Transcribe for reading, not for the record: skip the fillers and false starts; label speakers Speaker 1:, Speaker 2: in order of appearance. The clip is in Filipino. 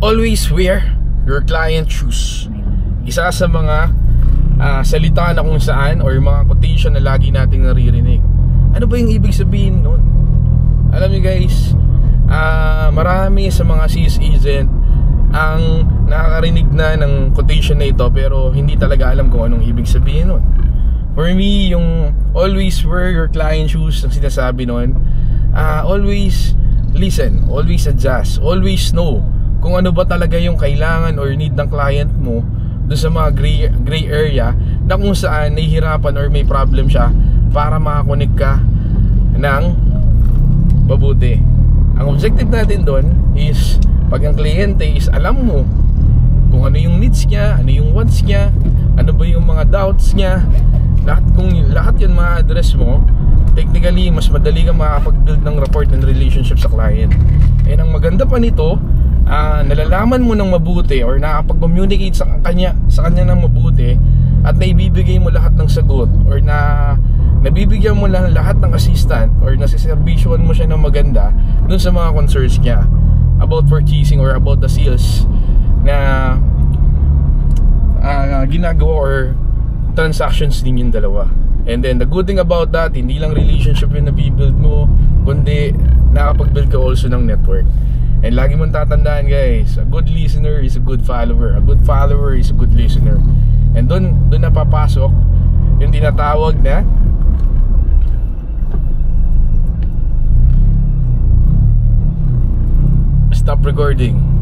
Speaker 1: Always wear your client shoes. Isa sa mga salita na kung saan or mga quotation na lagi nating naririnig. Ano ba yung ibig sabihin nun? Alam niyo guys, marami sa mga sales agent ang nakakarinig na ng quotation na ito pero hindi talaga alam kung anong ibig sabihin nun. For me, yung always wear your client shoes ang sinasabi nun, always listen, always adjust, always know kung ano ba talaga yung kailangan or need ng client mo doon sa mga gray area na kung saan nahihirapan or may problem siya para makakonek ka ng mabuti. Ang objective natin doon is pag ang kliyente is alam mo kung ano yung needs niya, ano yung wants niya, ano ba yung mga doubts niya, kung lahat yun ma-address mo, technically mas madali kang makakapag-build ng rapport and relationship sa client. And ang maganda pa nito, nalalaman mo ng mabuti or nakapag-communicate sa kanya ng mabuti at naibibigay mo lahat ng sagot or nabibigyan mo lang lahat ng assistant or nasiservisyohan mo siya ng maganda dun sa mga concerns niya about purchasing or about the sales na ginagawa or transactions ninyong dalawa. And then the good thing about that, hindi lang relationship yung nabibuild mo, kundi nakapag-build ka also ng network. And lagi mong tatandaan guys, a good listener is a good follower, a good follower is a good listener. And doon napapasok yung tinatawag na stop recording.